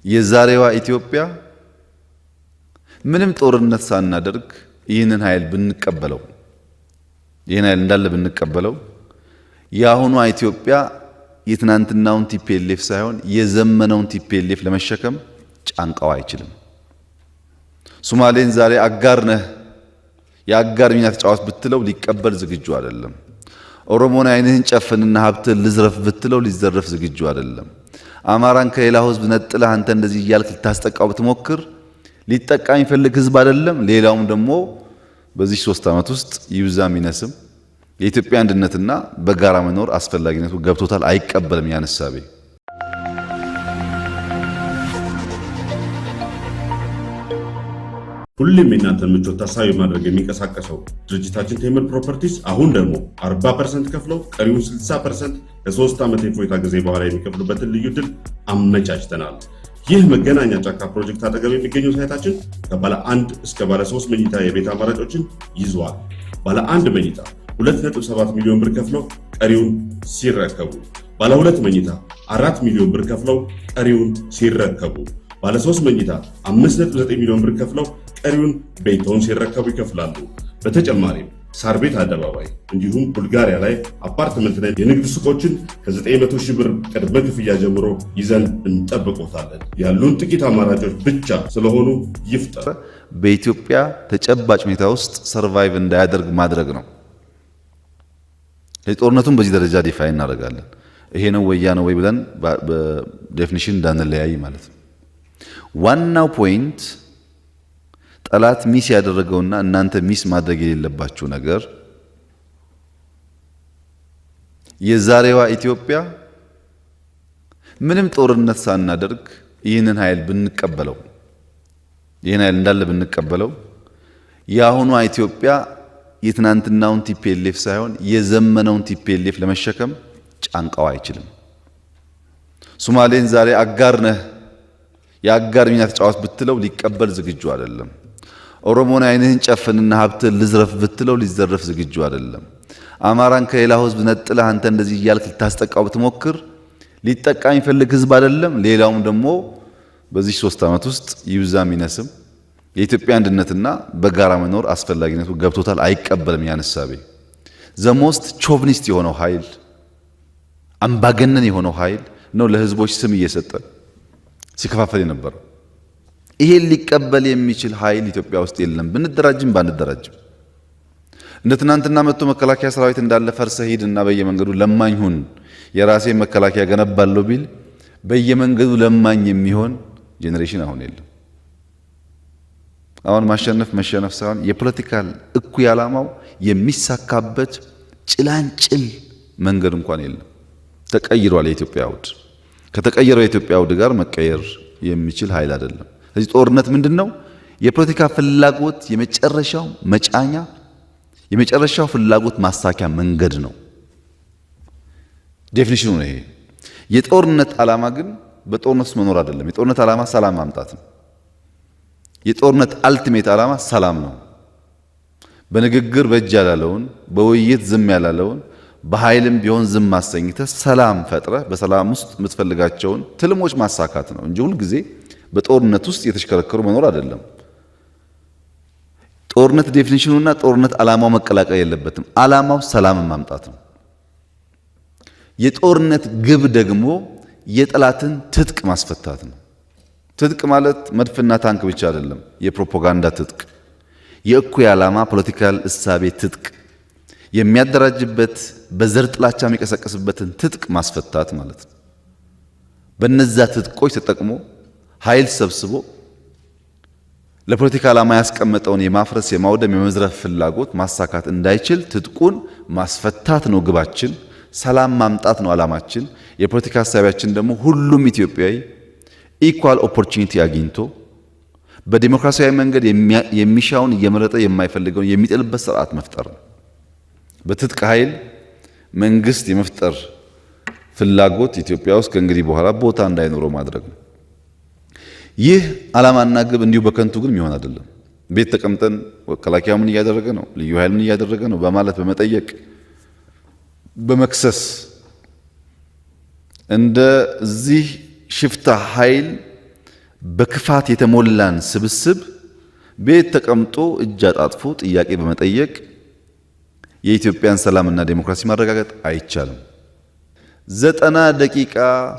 የዛሬዋ ኢትዮጵያ ምንም ጦርነት ሳናደርግ ይህንን ኃይል ብንቀበለው ይህን ኃይል እንዳለ ብንቀበለው የአሁኗ ኢትዮጵያ የትናንትናውን ቲፒኤልኤፍ ሳይሆን የዘመነውን ቲፒኤልኤፍ ለመሸከም ጫንቃው አይችልም። ሶማሌን ዛሬ አጋር ነህ የአጋር ሚና ተጫዋች ብትለው ሊቀበል ዝግጁ አይደለም። ኦሮሞን አይንህን ጨፍንና ሀብትህን ልዝረፍ ብትለው ሊዘረፍ ዝግጁ አይደለም። አማራን ከሌላው ህዝብ ነጥለህ አንተ እንደዚህ እያልክ ልታስጠቃው ብትሞክር ሊጠቃ የሚፈልግ ህዝብ አይደለም። ሌላውም ደግሞ በዚህ 3 ዓመት ውስጥ ይብዛም ይነስም የኢትዮጵያ አንድነትና በጋራ መኖር አስፈላጊነቱ ገብቶታል። አይቀበልም ያን ሐሳቤ። ሁሉም የእናንተ ምቾት ታሳቢ ማድረግ የሚንቀሳቀሰው ድርጅታችን ቴምር ፕሮፐርቲስ አሁን ደግሞ 40% ከፍለው ቀሪውን 60% ለ3 ዓመት የፎይታ ጊዜ በኋላ የሚከፍሉበትን ልዩ ድል አመቻችተናል። ይህ መገናኛ ጫካ ፕሮጀክት አጠገብ የሚገኘው ሳይታችን ከባለ 1 እስከ ባለ 3 መኝታ የቤት አማራጮችን ይዟል። ባለ 1 መኝታ 2.7 ሚሊዮን ብር ከፍለው ቀሪውን ሲረከቡ፣ ባለ 2 መኝታ 4 ሚሊዮን ብር ከፍለው ቀሪውን ሲረከቡ፣ ባለ 3 መኝታ 5.9 ሚሊዮን ብር ከፍለው ቀሪውን ቤቶን ሲረከቡ ይከፍላሉ። በተጨማሪም ሳር ቤት አደባባይ እንዲሁም ቡልጋሪያ ላይ አፓርትመንትና የንግድ ሱቆችን ከ900 ሺህ ብር ቅድመ ክፍያ ጀምሮ ይዘን እንጠብቆታለን። ያሉን ጥቂት አማራጮች ብቻ ስለሆኑ ይፍጠር። በኢትዮጵያ ተጨባጭ ሁኔታ ውስጥ ሰርቫይቭ እንዳያደርግ ማድረግ ነው። ጦርነቱን በዚህ ደረጃ ዲፋይን እናደርጋለን። ይሄ ነው ወያ ነው ወይ ብለን በዴፊኒሽን እንዳንለያይ ማለት ነው። ዋናው ፖይንት ጠላት ሚስ ያደረገውና እናንተ ሚስ ማድረግ የሌለባችሁ ነገር የዛሬዋ ኢትዮጵያ ምንም ጦርነት ሳናደርግ ይህንን ኃይል ብንቀበለው ይህን ኃይል እንዳለ ብንቀበለው የአሁኗ ኢትዮጵያ የትናንትናውን ቲፒኤልኤፍ ሳይሆን የዘመነውን ቲፒኤልኤፍ ለመሸከም ጫንቃው አይችልም። ሶማሌን ዛሬ አጋር ነህ የአጋር ሚና ተጫዋች ብትለው ሊቀበል ዝግጁ አይደለም። ኦሮሞን አይንህን ጨፍንና ሀብትህን ልዝረፍ ብትለው ሊዘረፍ ዝግጁ አይደለም። አማራን ከሌላው ህዝብ ነጥለህ አንተ እንደዚህ እያልክ ልታስጠቃው ብትሞክር ሊጠቃ የሚፈልግ ህዝብ አይደለም። ሌላውም ደግሞ በዚህ 3 ዓመት ውስጥ ይብዛም ይነስም የኢትዮጵያ አንድነትና በጋራ መኖር አስፈላጊነቱ ገብቶታል። አይቀበልም ያን ሐሳቤ። ዘሞስት ቾቭኒስት የሆነው ኃይል አምባገነን የሆነው ኃይል ነው ለህዝቦች ስም እየሰጠ ሲከፋፈል የነበረው። ይሄን ሊቀበል የሚችል ኃይል ኢትዮጵያ ውስጥ የለም። ብንደራጅም ባንደራጅም እንደ ትናንትና መጥቶ መከላከያ ሰራዊት እንዳለ ፈርሰህ ሂድና በየመንገዱ ለማኝ ሁን የራሴ መከላከያ ገነባለሁ ቢል በየመንገዱ ለማኝ የሚሆን ጄኔሬሽን አሁን የለም። አሁን ማሸነፍ መሸነፍ ሳይሆን የፖለቲካል እኩይ ዓላማው የሚሳካበት ጭላንጭል መንገድ እንኳን የለም። ተቀይሯል የኢትዮጵያ አውድ። ከተቀየረው የኢትዮጵያ አውድ ጋር መቀየር የሚችል ኃይል አይደለም። ስለዚህ ጦርነት ምንድነው? የፖለቲካ ፍላጎት የመጨረሻው መጫኛ የመጨረሻው ፍላጎት ማሳኪያ መንገድ ነው። ዴፊኒሽኑ ነው ይሄ። የጦርነት ዓላማ ግን በጦርነት ውስጥ መኖር አይደለም። የጦርነት ዓላማ ሰላም ማምጣት ነው። የጦርነት አልቲሜት ዓላማ ሰላም ነው። በንግግር በእጅ ያላለውን በውይይት ዝም ያላለውን በኃይልም ቢሆን ዝም ማሰኝተህ ሰላም ፈጥረህ በሰላም ውስጥ የምትፈልጋቸውን ትልሞች ማሳካት ነው እንጂ ሁል ጊዜ በጦርነት ውስጥ የተሽከረከሩ መኖር አይደለም። ጦርነት ዴፊኒሽኑና ጦርነት ዓላማው መቀላቀል የለበትም። ዓላማው ሰላም ማምጣት ነው። የጦርነት ግብ ደግሞ የጠላትን ትጥቅ ማስፈታት ነው። ትጥቅ ማለት መድፍና ታንክ ብቻ አይደለም። የፕሮፓጋንዳ ትጥቅ፣ የእኩይ ዓላማ ፖለቲካል እሳቤ ትጥቅ፣ የሚያደራጅበት በዘር ጥላቻ የሚቀሰቀስበትን ትጥቅ ማስፈታት ማለት ነው። በነዛ ትጥቆች ተጠቅሞ ኃይል ሰብስቦ ለፖለቲካ ዓላማ ያስቀመጠውን የማፍረስ የማውደም የመዝረፍ ፍላጎት ማሳካት እንዳይችል ትጥቁን ማስፈታት ነው ግባችን። ሰላም ማምጣት ነው ዓላማችን። የፖለቲካ ሐሳቢያችን ደግሞ ሁሉም ኢትዮጵያዊ ኢኳል ኦፖርቹኒቲ አግኝቶ በዲሞክራሲያዊ መንገድ የሚሻውን እየመረጠ የማይፈልገውን የሚጥልበት ስርዓት መፍጠር ነው። በትጥቅ ኃይል መንግስት የመፍጠር ፍላጎት ኢትዮጵያ ውስጥ ከእንግዲህ በኋላ ቦታ እንዳይኖረው ማድረግ ነው። ይህ ዓላማና ግብ እንዲሁ በከንቱ ግን የሚሆን አይደለም። ቤት ተቀምጠን መከላከያ ምን እያደረገ ነው፣ ልዩ ኃይል ምን እያደረገ ነው በማለት በመጠየቅ በመክሰስ እንደዚህ ሽፍታ ኃይል በክፋት የተሞላን ስብስብ ቤት ተቀምጦ እጅ አጣጥፎ ጥያቄ በመጠየቅ የኢትዮጵያን ሰላምና ዴሞክራሲ ማረጋገጥ አይቻልም። 90 ደቂቃ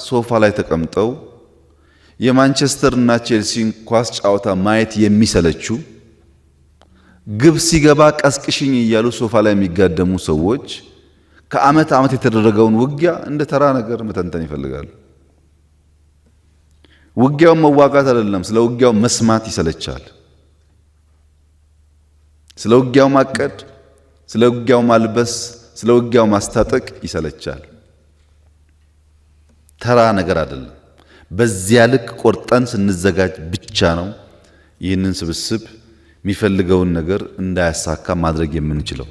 ሶፋ ላይ ተቀምጠው የማንቸስተር እና ቼልሲን ኳስ ጨዋታ ማየት የሚሰለችው ግብ ሲገባ ቀስቅሽኝ እያሉ ሶፋ ላይ የሚጋደሙ ሰዎች ከዓመት ዓመት የተደረገውን ውጊያ እንደ ተራ ነገር መተንተን ይፈልጋሉ። ውጊያውን መዋጋት አይደለም፣ ስለ ውጊያው መስማት ይሰለቻል። ስለ ውጊያው ማቀድ፣ ስለ ውጊያው ማልበስ፣ ስለ ውጊያው ማስታጠቅ ይሰለቻል። ተራ ነገር አይደለም። በዚያ ልክ ቆርጠን ስንዘጋጅ ብቻ ነው ይህንን ስብስብ የሚፈልገውን ነገር እንዳያሳካ ማድረግ የምንችለው።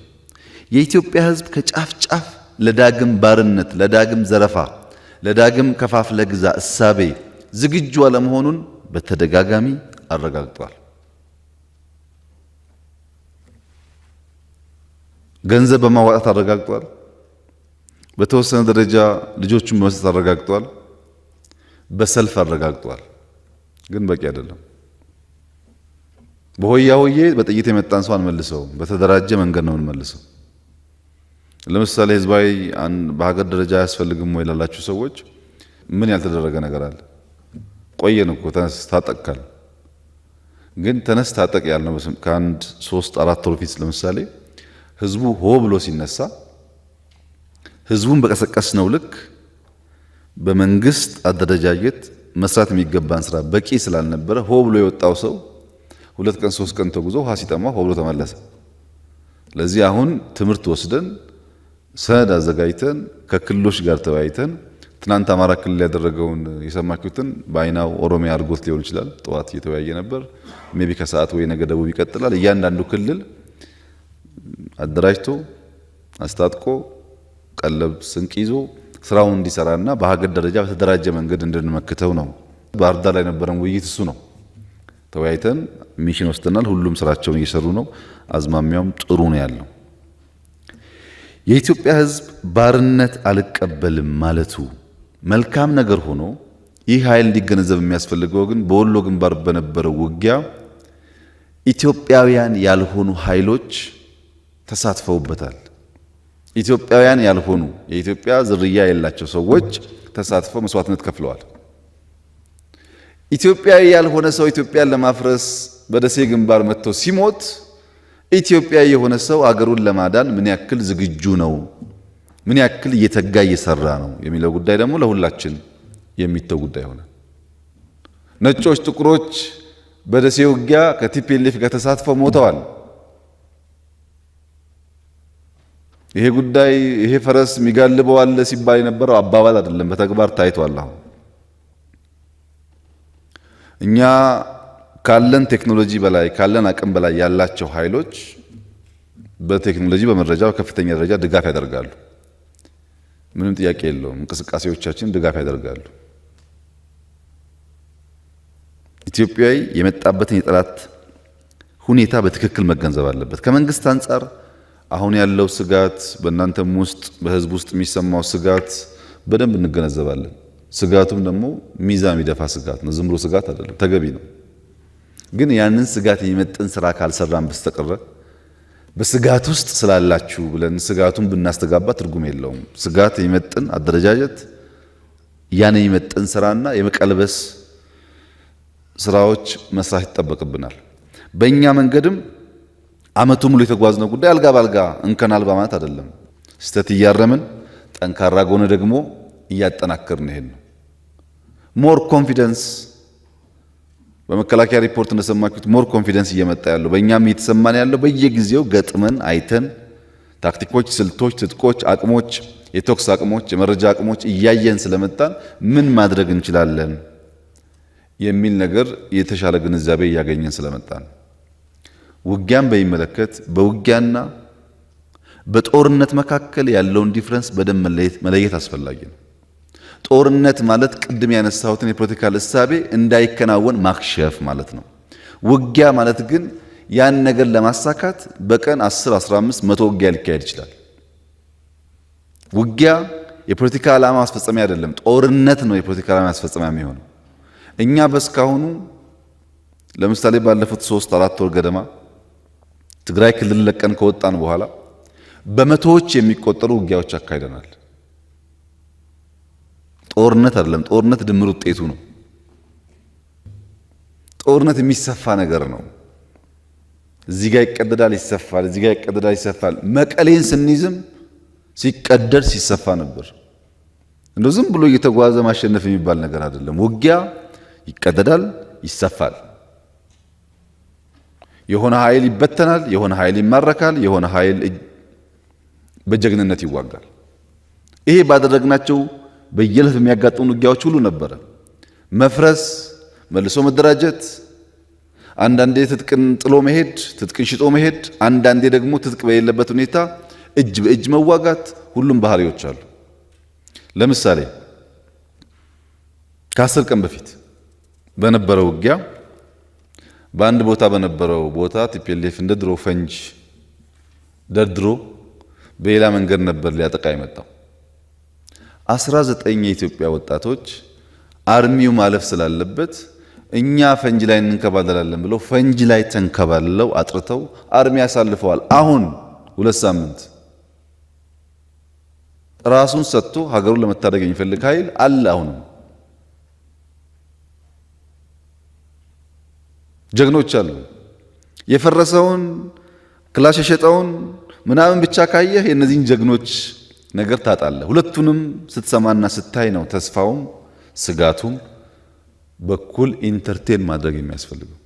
የኢትዮጵያ ሕዝብ ከጫፍ ጫፍ ለዳግም ባርነት፣ ለዳግም ዘረፋ፣ ለዳግም ከፋፍለ ግዛ እሳቤ ዝግጁ አለመሆኑን በተደጋጋሚ አረጋግጧል። ገንዘብ በማዋጣት አረጋግጧል። በተወሰነ ደረጃ ልጆቹን በመስጠት አረጋግጧል። በሰልፍ አረጋግጧል። ግን በቂ አይደለም። በሆያ ሆዬ በጥይት የመጣን ሰው አንመልሰውም። በተደራጀ መንገድ ነው የምንመልሰው። ለምሳሌ ህዝባዊ በሀገር ደረጃ አያስፈልግም ወይ ላላችሁ ሰዎች ምን ያልተደረገ ነገር አለ? ቆየን እኮ ተነስ ታጠቅካል። ግን ተነስ ታጠቅ ያልነው ከአንድ 3-4 ወር ፊት ለምሳሌ ህዝቡ ሆ ብሎ ሲነሳ ህዝቡን በቀሰቀስነው ልክ በመንግስት አደረጃጀት መስራት የሚገባን ስራ በቂ ስላልነበረ ሆ ብሎ የወጣው ሰው 2 ቀን 3 ቀን ተጉዞ ውሃ ሲጠማ ሆ ብሎ ተመለሰ። ለዚህ አሁን ትምህርት ወስደን ሰነድ አዘጋጅተን ከክልሎች ጋር ተወያይተን ትናንት አማራ ክልል ያደረገውን የሰማችሁትን በአይናው ኦሮሚያ አድርጎት ሊሆን ይችላል። ጠዋት እየተወያየ ነበር። ሜቢ ከሰዓት ወይ ነገ ደቡብ ይቀጥላል። እያንዳንዱ ክልል አደራጅቶ አስታጥቆ ቀለብ ስንቅ ይዞ ስራውን እንዲሰራና በሀገር ደረጃ በተደራጀ መንገድ እንድንመክተው ነው። ባህር ዳር ላይ ነበረን ውይይት እሱ ነው። ተወያይተን ሚሽን ወስደናል። ሁሉም ስራቸውን እየሰሩ ነው። አዝማሚያውም ጥሩ ነው ያለው። የኢትዮጵያ ሕዝብ ባርነት አልቀበልም ማለቱ መልካም ነገር ሆኖ ይህ ኃይል እንዲገነዘብ የሚያስፈልገው ግን በወሎ ግንባር በነበረው ውጊያ ኢትዮጵያውያን ያልሆኑ ኃይሎች ተሳትፈውበታል። ኢትዮጵያውያን ያልሆኑ የኢትዮጵያ ዝርያ የሌላቸው ሰዎች ተሳትፈው መስዋዕትነት ከፍለዋል። ኢትዮጵያዊ ያልሆነ ሰው ኢትዮጵያን ለማፍረስ በደሴ ግንባር መጥቶ ሲሞት ኢትዮጵያዊ የሆነ ሰው አገሩን ለማዳን ምን ያክል ዝግጁ ነው፣ ምን ያክል እየተጋ እየሰራ ነው የሚለው ጉዳይ ደግሞ ለሁላችን የሚተው ጉዳይ ሆነ። ነጮች፣ ጥቁሮች በደሴ ውጊያ ከቲፒኤልኤፍ ጋር ተሳትፈው ሞተዋል። ይሄ ጉዳይ ይሄ ፈረስ የሚጋልበው አለ ሲባል የነበረው አባባል አይደለም፣ በተግባር ታይቷል። አሁን እኛ ካለን ቴክኖሎጂ በላይ ካለን አቅም በላይ ያላቸው ኃይሎች በቴክኖሎጂ በመረጃ በከፍተኛ ደረጃ ድጋፍ ያደርጋሉ። ምንም ጥያቄ የለውም። እንቅስቃሴዎቻችን ድጋፍ ያደርጋሉ። ኢትዮጵያዊ የመጣበትን የጠላት ሁኔታ በትክክል መገንዘብ አለበት። ከመንግስት አንጻር አሁን ያለው ስጋት በእናንተም ውስጥ በህዝብ ውስጥ የሚሰማው ስጋት በደንብ እንገነዘባለን። ስጋቱም ደግሞ ሚዛን የሚደፋ ስጋት ነው። ዝም ብሎ ስጋት አይደለም፣ ተገቢ ነው። ግን ያንን ስጋት የሚመጥን ስራ ካልሰራን በስተቀር በስጋት ውስጥ ስላላችሁ ብለን ስጋቱን ብናስተጋባ ትርጉም የለውም። ስጋት የሚመጥን አደረጃጀት፣ ያን የሚመጥን ስራና የመቀልበስ ስራዎች መስራት ይጠበቅብናል። በእኛ መንገድም አመቱ ሙሉ የተጓዝነው ጉዳይ አልጋ ባልጋ እንከን አልባ ማለት አይደለም። ስህተት እያረምን ጠንካራ ጎን ደግሞ እያጠናከርን ይሄን ነው። ሞር ኮንፊደንስ በመከላከያ ሪፖርት እንደሰማችሁት ሞር ኮንፊደንስ እየመጣ ያለው በእኛም እየተሰማን ያለው በየጊዜው ገጥመን አይተን ታክቲኮች፣ ስልቶች፣ ትጥቆች፣ አቅሞች፣ የቶክስ አቅሞች፣ የመረጃ አቅሞች እያየን ስለመጣን ምን ማድረግ እንችላለን የሚል ነገር የተሻለ ግንዛቤ እያገኘን ስለመጣን ውጊያን በሚመለከት በውጊያና በጦርነት መካከል ያለውን ዲፍረንስ በደንብ መለየት አስፈላጊ ነው። ጦርነት ማለት ቅድም ያነሳሁትን የፖለቲካል እሳቤ እንዳይከናወን ማክሸፍ ማለት ነው። ውጊያ ማለት ግን ያን ነገር ለማሳካት በቀን 10፣ 15፣ 100 ውጊያ ሊካሄድ ይችላል። ውጊያ የፖለቲካ ዓላማ ማስፈጸሚያ አይደለም። ጦርነት ነው የፖለቲካ ዓላማ ማስፈጸሚያ የሚሆነው። እኛ በስካሁኑ ለምሳሌ ባለፉት 3-4 ወር ገደማ ትግራይ ክልል ለቀን ከወጣን በኋላ በመቶዎች የሚቆጠሩ ውጊያዎች አካሂደናል። ጦርነት አይደለም፣ ጦርነት ድምር ውጤቱ ነው። ጦርነት የሚሰፋ ነገር ነው። እዚህ ጋር ይቀደዳል፣ ይሰፋል፣ እዚህ ጋር ይቀደዳል፣ ይሰፋል። መቀሌን ስንይዝም ሲቀደድ ሲሰፋ ነበር። እንደው ዝም ብሎ እየተጓዘ ማሸነፍ የሚባል ነገር አይደለም። ውጊያ ይቀደዳል፣ ይሰፋል። የሆነ ኃይል ይበተናል፣ የሆነ ኃይል ይማረካል፣ የሆነ ኃይል በጀግንነት ይዋጋል። ይሄ ባደረግናቸው በየዕለት የሚያጋጥሙ ውጊያዎች ሁሉ ነበረ። መፍረስ፣ መልሶ መደራጀት፣ አንዳንዴ ትጥቅን ጥሎ መሄድ፣ ትጥቅን ሽጦ መሄድ፣ አንዳንዴ ደግሞ ትጥቅ በሌለበት ሁኔታ እጅ በእጅ መዋጋት፣ ሁሉም ባህሪዎች አሉ። ለምሳሌ ከ10 ቀን በፊት በነበረው ውጊያ በአንድ ቦታ በነበረው ቦታ ቲፒኤልኤፍ እንደ ድሮ ፈንጅ ደርድሮ በሌላ መንገድ ነበር ሊያጠቃ የመጣው። 19 የኢትዮጵያ ወጣቶች አርሚው ማለፍ ስላለበት እኛ ፈንጅ ላይ እንከባለላለን ብለው ፈንጅ ላይ ተንከባልለው አጥርተው አርሚ ያሳልፈዋል። አሁን 2 ሳምንት ራሱን ሰጥቶ ሀገሩን ለመታደግ የሚፈልግ ኃይል አለ። አሁንም ጀግኖች አሉ። የፈረሰውን ክላሽ የሸጠውን ምናምን ብቻ ካየህ የእነዚህን ጀግኖች ነገር ታጣለህ። ሁለቱንም ስትሰማና ስታይ ነው ተስፋውም ስጋቱም በኩል ኢንተርቴን ማድረግ የሚያስፈልገው።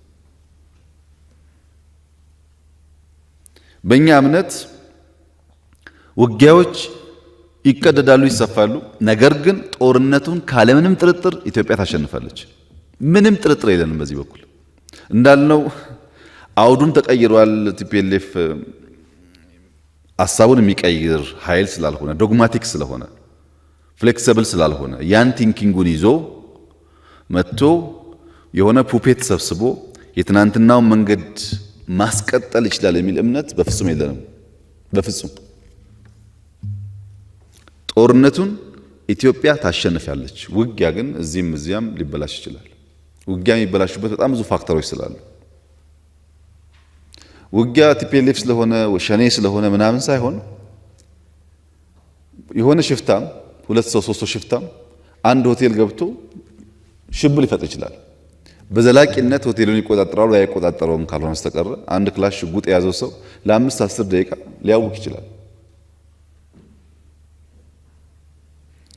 በእኛ እምነት ውጊያዎች ይቀደዳሉ፣ ይሰፋሉ። ነገር ግን ጦርነቱን ካለምንም ጥርጥር ኢትዮጵያ ታሸንፋለች። ምንም ጥርጥር የለንም። በዚህ በኩል እንዳልነው አውዱን ተቀይሯል። ቲፒኤልኤፍ ሐሳቡን የሚቀይር ኃይል ስላልሆነ፣ ዶግማቲክ ስለሆነ፣ ፍሌክሲብል ስላልሆነ ያን ቲንኪንጉን ይዞ መጥቶ የሆነ ፑፔት ሰብስቦ የትናንትናውን መንገድ ማስቀጠል ይችላል የሚል እምነት በፍጹም የለንም። በፍጹም ጦርነቱን ኢትዮጵያ ታሸንፋለች። ውጊያ ግን እዚህም እዚያም ሊበላሽ ይችላል። ውጊያ የሚበላሹበት በጣም ብዙ ፋክተሮች ስላሉ ውጊያ ቲፒኤልኤፍ ስለሆነ ሸኔ ስለሆነ ምናምን ሳይሆን የሆነ ሽፍታም 2 ሰው 3 ሰው ሽፍታም አንድ ሆቴል ገብቶ ሽብር ሊፈጥር ይችላል። በዘላቂነት ሆቴሉን ይቆጣጠራሉ አይቆጣጠረውም ካልሆነ በስተቀር አንድ ክላሽ ሽጉጥ የያዘው ሰው ለ5-10 ደቂቃ ሊያውክ ይችላል።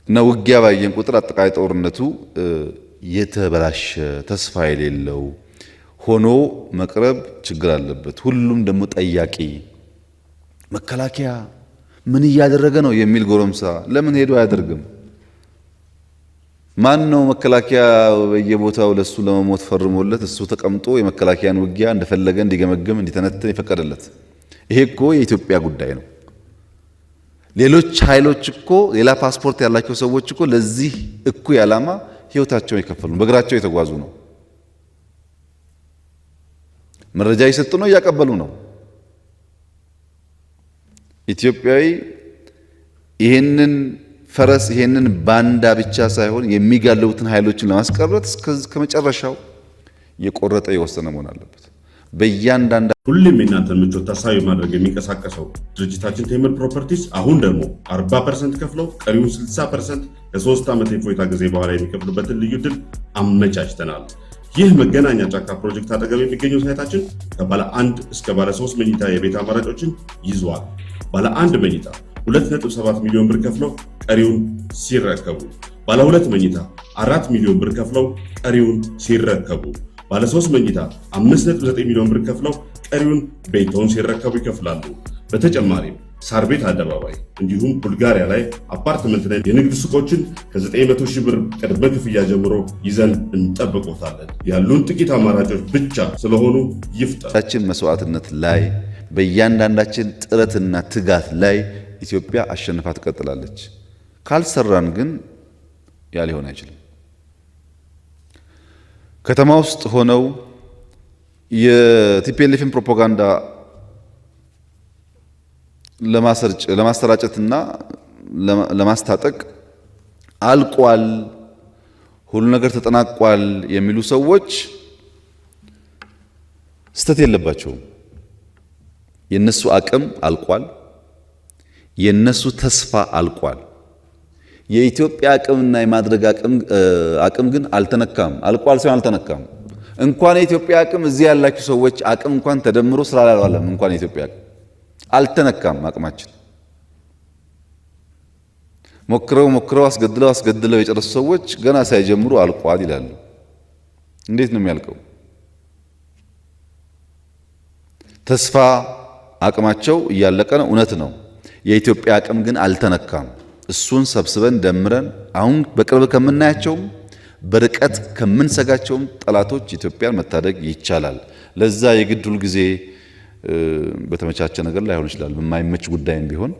እና ውጊያ ባየን ቁጥር አጠቃላይ ጦርነቱ የተበላሸ ተስፋ የሌለው ሆኖ መቅረብ ችግር አለበት። ሁሉም ደግሞ ጠያቂ መከላከያ ምን እያደረገ ነው የሚል ጎረምሳ ለምን ሄዶ አያደርግም? ማን ነው መከላከያ በየቦታው ለሱ ለመሞት ፈርሞለት እሱ ተቀምጦ የመከላከያን ውጊያ እንደፈለገ እንዲገመግም እንዲተነትን የፈቀደለት? ይሄ እኮ የኢትዮጵያ ጉዳይ ነው። ሌሎች ኃይሎች እኮ ሌላ ፓስፖርት ያላቸው ሰዎች እኮ ለዚህ እኩይ ዓላማ ህይወታቸውን የከፈሉ በእግራቸው የተጓዙ ነው። መረጃ እየሰጡ ነው፣ እያቀበሉ ነው። ኢትዮጵያዊ ይሄንን ፈረስ ይሄንን ባንዳ ብቻ ሳይሆን የሚጋለቡትን ኃይሎችን ለማስቀረት ከመጨረሻው የቆረጠ የወሰነ መሆን አለበት። በእያንዳንዱ ሁሌም የእናንተን ምቾት ታሳቢ ማድረግ የሚንቀሳቀሰው ድርጅታችን ቴምር ፕሮፐርቲስ አሁን ደግሞ 40% ከፍለው ቀሪውን 60% ከ3 ዓመት የፎይታ ጊዜ በኋላ የሚከፍሉበትን ልዩ ድል አመቻችተናል። ይህ መገናኛ ጫካ ፕሮጀክት አጠገብ የሚገኘው ሳይታችን ከባለ 1 እስከ ባለ 3 መኝታ የቤት አማራጮችን ይዟል። ባለ 1 መኝታ 2.7 ሚሊዮን ብር ከፍለው ቀሪውን ሲረከቡ፣ ባለ 2 መኝታ 4 ሚሊዮን ብር ከፍለው ቀሪውን ሲረከቡ፣ ባለ 3 መኝታ 5.9 ሚሊዮን ብር ከፍለው ቀሪውን ቤቶን ሲረከቡ ይከፍላሉ። በተጨማሪም ሳር ቤት አደባባይ እንዲሁም ቡልጋሪያ ላይ አፓርትመንት ላይ የንግድ ሱቆችን ከ900 ሺህ ብር ቅድመ ክፍያ ጀምሮ ይዘን እንጠብቆታለን። ያሉን ጥቂት አማራጮች ብቻ ስለሆኑ ይፍጠራችን መስዋዕትነት ላይ በእያንዳንዳችን ጥረትና ትጋት ላይ ኢትዮጵያ አሸንፋ ትቀጥላለች። ካልሰራን ግን ያ ሊሆን አይችልም። ከተማ ውስጥ ሆነው የቲፒኤልኤፍን ፕሮፓጋንዳ ለማሰራጨትና ለማስታጠቅ አልቋል፣ ሁሉ ነገር ተጠናቋል የሚሉ ሰዎች ስተት የለባቸውም። የነሱ አቅም አልቋል። የነሱ ተስፋ አልቋል። የኢትዮጵያ አቅምና የማድረግ አቅም ግን አልተነካም። አልቋል ሳይሆን አልተነካም። እንኳን የኢትዮጵያ አቅም እዚህ ያላችሁ ሰዎች አቅም እንኳን ተደምሮ ስራ ላይ አልዋለም። እንኳን የኢትዮጵያ አቅም አልተነካም። አቅማችን ሞክረው አስገድለው የጨረሱ ሰዎች ገና ሳይጀምሩ አልቋል ይላሉ። እንዴት ነው የሚያልቀው? ተስፋ አቅማቸው እያለቀ ነው፣ እውነት ነው። የኢትዮጵያ አቅም ግን አልተነካም። እሱን ሰብስበን ደምረን አሁን በቅርብ ከምናያቸውም በርቀት ከምንሰጋቸውም ጠላቶች ኢትዮጵያን መታደግ ይቻላል። ለዛ የግድ ሁል ጊዜ በተመቻቸ ነገር ላይሆን ይችላል። በማይመች ጉዳይም ቢሆን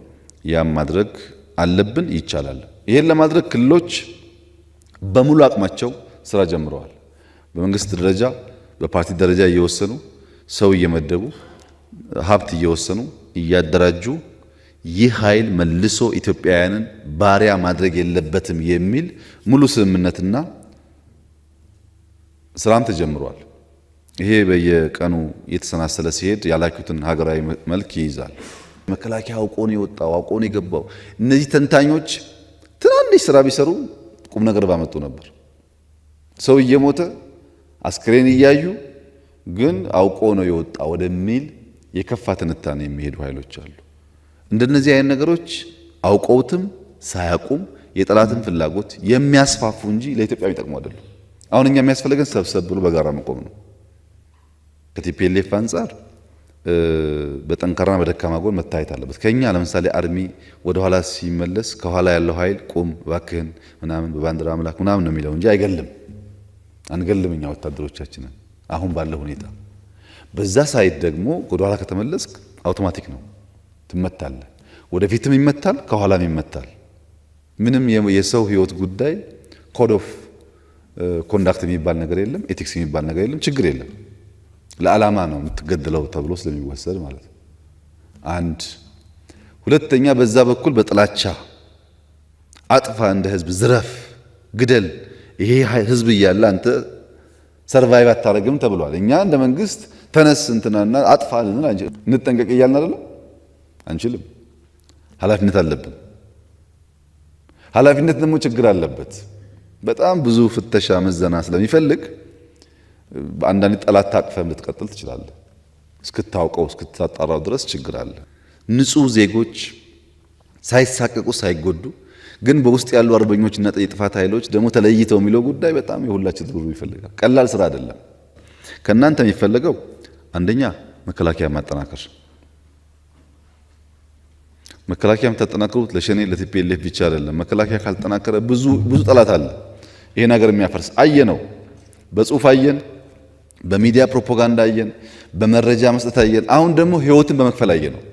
ያም ማድረግ አለብን፣ ይቻላል። ይሄን ለማድረግ ክልሎች በሙሉ አቅማቸው ስራ ጀምረዋል። በመንግስት ደረጃ በፓርቲ ደረጃ እየወሰኑ ሰው እየመደቡ ሀብት እየወሰኑ እያደራጁ ይህ ኃይል መልሶ ኢትዮጵያውያንን ባሪያ ማድረግ የለበትም የሚል ሙሉ ስምምነትና ስራም ተጀምሯል። ይሄ በየቀኑ እየተሰናሰለ ሲሄድ ያላችሁትን ሀገራዊ መልክ ይይዛል። መከላከያ አውቆ ነው የወጣው፣ አውቆ ነው የገባው። እነዚህ ተንታኞች ትናንሽ ስራ ቢሰሩ ቁም ነገር ባመጡ ነበር። ሰው እየሞተ አስክሬን እያዩ ግን አውቆ ነው የወጣ ወደሚል የከፋ ትንታኔ የሚሄዱ ኃይሎች አሉ። እንደነዚህ አይነት ነገሮች አውቀውትም ሳያውቁም የጠላትን ፍላጎት የሚያስፋፉ እንጂ ለኢትዮጵያ የሚጠቅሙ አይደሉም። አሁን እኛ የሚያስፈልገን ሰብሰብ ብሎ በጋራ መቆም ነው። ከቲፒኤልኤፍ አንጻር በጠንካራና በደካማ ጎን መታየት አለበት። ከኛ ለምሳሌ አርሚ ወደ ኋላ ሲመለስ ከኋላ ያለው ኃይል ቁም እባክህን ምናምን በባንዲራ አምላክ ምናምን ነው የሚለው እንጂ አይገልም። አንገልም እኛ ወታደሮቻችንን አሁን ባለው ሁኔታ። በዛ ሳይድ ደግሞ ወደ ኋላ ከተመለስክ አውቶማቲክ ነው ትመታለህ። ወደፊትም ይመታል፣ ከኋላም ይመታል። ምንም የሰው ህይወት ጉዳይ ኮድ ኦፍ ኮንዳክት የሚባል ነገር የለም፣ ኤቲክስ የሚባል ነገር የለም። ችግር የለም። ለዓላማ ነው የምትገደለው ተብሎ ስለሚወሰድ ማለት ነው። አንድ ሁለተኛ፣ በዛ በኩል በጥላቻ አጥፋ፣ እንደ ህዝብ ዝረፍ፣ ግደል፣ ይሄ ህዝብ እያለ አንተ ሰርቫይቭ አታረግም ተብሏል። እኛ እንደ መንግስት ተነስ እንትናና አጥፋ ልንል አንችልም። እንጠንቀቅ እያልን አይደለም፣ አንችልም። ኃላፊነት አለብን። ኃላፊነት ደግሞ ችግር አለበት። በጣም ብዙ ፍተሻ ምዘና ስለሚፈልግ በአንዳንድ ጠላት ታቅፈም ልትቀጥል ትችላለህ። እስክታውቀው እስክታጣራው ድረስ ችግር አለ። ንጹህ ዜጎች ሳይሳቀቁ ሳይጎዱ ግን በውስጥ ያሉ አርበኞችና የጥፋት ኃይሎች ደግሞ ተለይተው የሚለው ጉዳይ በጣም የሁላችን ትብብር ይፈልጋል። ቀላል ስራ አይደለም። ከእናንተ የሚፈለገው አንደኛ መከላከያ ማጠናከር። መከላከያ የምታጠናክሩት ለሸኔ ለቲፒኤልኤፍ ብቻ አይደለም። መከላከያ ካልጠናከረ ብዙ ጠላት አለ ይሄን ሀገር የሚያፈርስ። አየነው፣ በጽሁፍ አየን፣ በሚዲያ ፕሮፓጋንዳ አየን፣ በመረጃ መስጠት አየን። አሁን ደግሞ ህይወትን በመክፈል አየነው።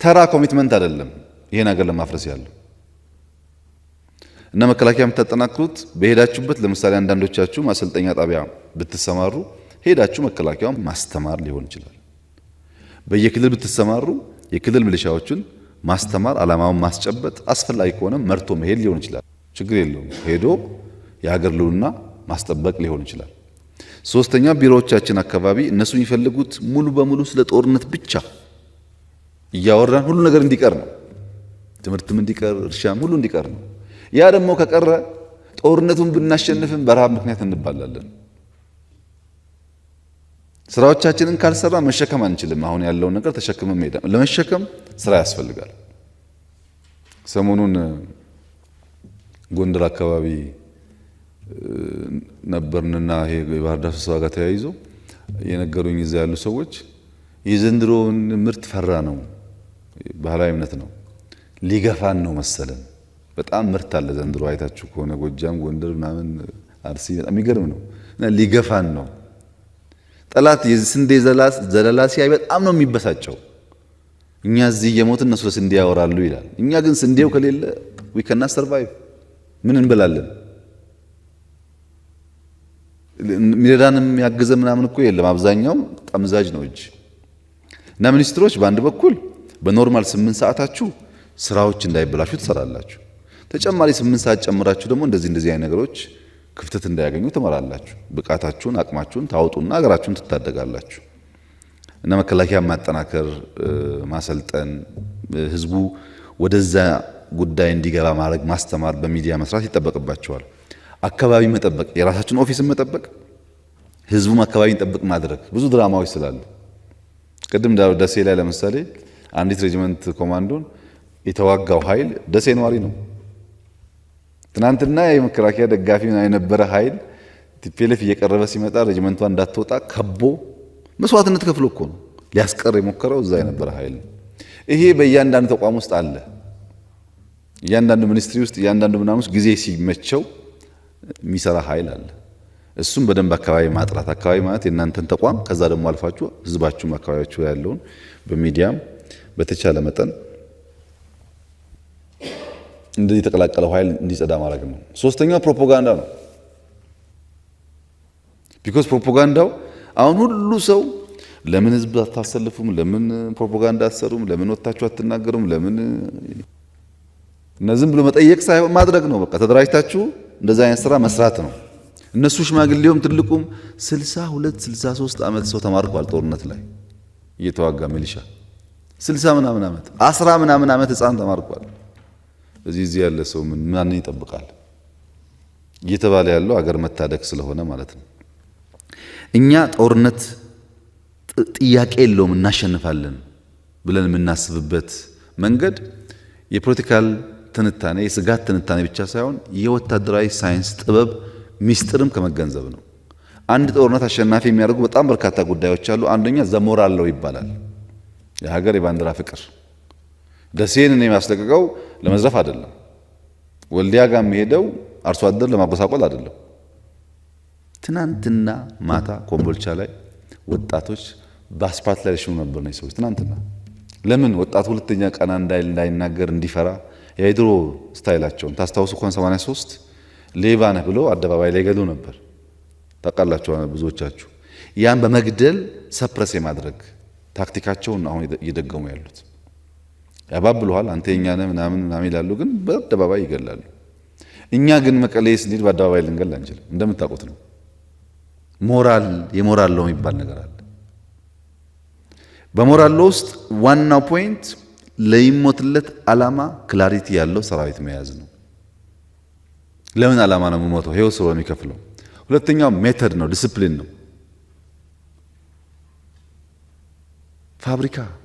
ተራ ኮሚትመንት አይደለም ይሄን ሀገር ለማፍረስ ያለው እና መከላከያ የምታጠናክሩት በሄዳችሁበት። ለምሳሌ አንዳንዶቻችሁ ማሰልጠኛ ጣቢያ ብትሰማሩ ሄዳችሁ መከላከያውን ማስተማር ሊሆን ይችላል። በየክልል ብትሰማሩ የክልል ሚሊሻዎችን ማስተማር፣ ዓላማውን ማስጨበጥ፣ አስፈላጊ ከሆነ መርቶ መሄድ ሊሆን ይችላል። ችግር የለውም። ሄዶ የሀገር ልዑልና ማስጠበቅ ሊሆን ይችላል። ሶስተኛ፣ ቢሮዎቻችን አካባቢ እነሱ የሚፈልጉት ሙሉ በሙሉ ስለ ጦርነት ብቻ እያወራን ሁሉ ነገር እንዲቀር ነው። ትምህርትም እንዲቀር፣ እርሻም ሁሉ እንዲቀር ነው። ያ ደግሞ ከቀረ ጦርነቱን ብናሸንፍም በረሃብ ምክንያት እንባላለን። ስራዎቻችንን ካልሰራ መሸከም አንችልም። አሁን ያለውን ነገር ተሸክመን መሄድ ለመሸከም ስራ ያስፈልጋል። ሰሞኑን ጎንደር አካባቢ ነበርንና ይሄ የባህር ዳር ስብሰባ ጋር ተያይዞ የነገሩኝ እዛ ያሉ ሰዎች የዘንድሮውን ምርት ፈራ ነው፣ ባህላዊ እምነት ነው፣ ሊገፋን ነው መሰለን። በጣም ምርት አለ ዘንድሮ አይታችሁ ከሆነ ጎጃም፣ ጎንደር ምናምን አርሲ በጣም የሚገርም ነው። ሊገፋን ነው። ጠላት የስንዴ ዘለላ ሲያይ በጣም ነው የሚበሳጨው። እኛ እዚህ እየሞትን እነሱ ለስንዴ ያወራሉ ይላል። እኛ ግን ስንዴው ከሌለ we cannot survive ምን እንበላለን? ሚረዳንም ያገዘ ምናምን እኮ የለም። አብዛኛው ጠምዛጅ ነው እጅ እና ሚኒስትሮች በአንድ በኩል በኖርማል 8 ሰዓታችሁ ስራዎች እንዳይበላሹ ትሰራላችሁ። ተጨማሪ 8 ሰዓት ጨምራችሁ ደግሞ እንደዚህ አይነት ነገሮች ክፍተት እንዳያገኙ ትመራላችሁ። ብቃታችሁን አቅማችሁን ታወጡና ሀገራችሁን ትታደጋላችሁ። እና መከላከያ ማጠናከር፣ ማሰልጠን፣ ህዝቡ ወደዛ ጉዳይ እንዲገባ ማድረግ፣ ማስተማር፣ በሚዲያ መስራት ይጠበቅባቸዋል። አካባቢ መጠበቅ፣ የራሳችን ኦፊስን መጠበቅ፣ ህዝቡም አካባቢን ጠብቅ ማድረግ። ብዙ ድራማዎች ስላሉ ቅድም ደሴ ላይ ለምሳሌ አንዲት ሬጂመንት ኮማንዶን የተዋጋው ኃይል ደሴ ነዋሪ ነው። ትናንትና የመከላከያ ደጋፊ የነበረ ኃይል ቲፒኤልኤፍ እየቀረበ ሲመጣ ሬጂመንቷ እንዳትወጣ ከቦ መስዋዕትነት ከፍሎ እኮ ነው ሊያስቀር የሞከረው እዛ የነበረ ኃይል ነው። ይሄ በእያንዳንዱ ተቋም ውስጥ አለ። እያንዳንዱ ሚኒስትሪ ውስጥ እያንዳንዱ ምናምን ውስጥ ጊዜ ሲመቸው የሚሰራ ኃይል አለ። እሱም በደንብ አካባቢ ማጥራት፣ አካባቢ ማለት የእናንተን ተቋም ከዛ ደግሞ አልፋችሁ ህዝባችሁም አካባቢያችሁ ያለውን በሚዲያም በተቻለ መጠን እንደዚህ የተቀላቀለው ኃይል እንዲጸዳ ማድረግ ነው። ሶስተኛው ፕሮፓጋንዳ ነው። ቢኮዝ ፕሮፓጋንዳው አሁን ሁሉ ሰው ለምን ህዝብ አታሰልፉም፣ ለምን ፕሮፓጋንዳ አትሰሩም፣ ለምን ወጣችሁ አትናገሩም፣ ለምን እና ዝም ብሎ መጠየቅ ሳይሆን ማድረግ ነው። በቃ ተደራጅታችሁ እንደዛ አይነት ስራ መስራት ነው። እነሱ ሽማግሌውም ትልቁም 62 63 ዓመት ሰው ተማርኳል ጦርነት ላይ እየተዋጋ ሚሊሻ 60 ምናምን ዓመት 10 ምናምን ዓመት ህፃን ተማርኳል። እዚህ ያለ ሰው ምን ይጠብቃል? እየተባለ ያለው አገር መታደግ ስለሆነ ማለት ነው። እኛ ጦርነት ጥያቄ የለውም እናሸንፋለን ብለን የምናስብበት መንገድ የፖለቲካል ትንታኔ የስጋት ትንታኔ ብቻ ሳይሆን የወታደራዊ ሳይንስ ጥበብ ሚስጥርም ከመገንዘብ ነው። አንድ ጦርነት አሸናፊ የሚያደርጉ በጣም በርካታ ጉዳዮች አሉ። አንደኛ ዘሞራል ነው ይባላል። የሀገር የባንዲራ ፍቅር። ደሴን እኔ የሚያስለቅቀው ለመዝረፍ አይደለም። ወልዲያ ጋር የሚሄደው አርሶ አደር ለማጎሳቆል አይደለም። ትናንትና ማታ ኮምቦልቻ ላይ ወጣቶች በአስፓልት ላይ ሽሙ ነበር ነው ሰዎች ትናንትና። ለምን ወጣቱ ሁለተኛ ቀና እንዳይናገር እንዲፈራ የድሮ ስታይላቸውን ታስታውሱ ከሆነ 83 ሌባ ነህ ብሎ አደባባይ ላይ ገሉ ነበር። ታውቃላችሁ ብዙዎቻችሁ። ያን በመግደል ሰፕረስ የማድረግ ታክቲካቸውን አሁን እየደገሙ ያሉት ያባብሉሃል። አንተ የኛ ነህ ምናምን ይላሉ፣ ግን በአደባባይ ይገላሉ። እኛ ግን መቀሌ ስንሄድ በአደባባይ ልንገል አንችልም። እንደምታውቁት ነው። ሞራል የሞራል ነው የሚባል ነገር አለ። በሞራል ውስጥ ዋናው ፖይንት ለይሞትለት ዓላማ ክላሪቲ ያለው ሰራዊት መያዝ ነው። ለምን ዓላማ ነው የምሞተው? ህይወት ስለሆነ የሚከፍለው። ሁለተኛው ሜተድ ነው፣ ዲሲፕሊን ነው።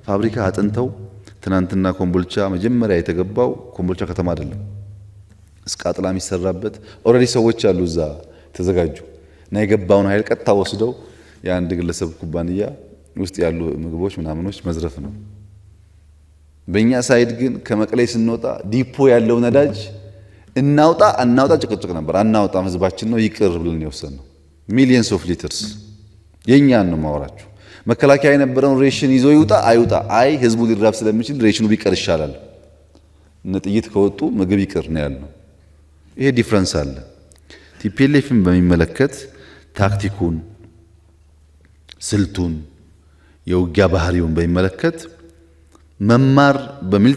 ፋብሪካ አጥንተው ትናንትና ኮምቦልቻ መጀመሪያ የተገባው ኮምቦልቻ ከተማ አይደለም፣ እስከ አጥላ የሚሰራበት ኦልሬዲ ሰዎች አሉ እዛ ተዘጋጁ እና የገባውን ኃይል ቀጥታ ወስደው የአንድ ግለሰብ ኩባንያ ውስጥ ያሉ ምግቦች ምናምኖች መዝረፍ ነው። በእኛ ሳይድ ግን ከመቀሌ ስንወጣ ዲፖ ያለው ነዳጅ እናውጣ ጭቅጭቅ ነበር። አናውጣም ህዝባችን ነው ይቅር ብለን የወሰንነው ሚሊየንስ ኦፍ ሊትርስ የኛን ነው ማወራችሁ። መከላከያ የነበረውን ሬሽን ይዞ ይውጣ አይውጣ፣ አይ ህዝቡ ሊራብ ስለሚችል ሬሽኑ ቢቀር ይሻላል፣ እነ ጥይት ከወጡ ምግብ ይቅር ነው ያልነው። ይሄ ዲፍረንስ አለ። ቲፒኤልኤፍን በሚመለከት ታክቲኩን፣ ስልቱን፣ የውጊያ ባህሪውን በሚመለከት መማር በሚሊተሪ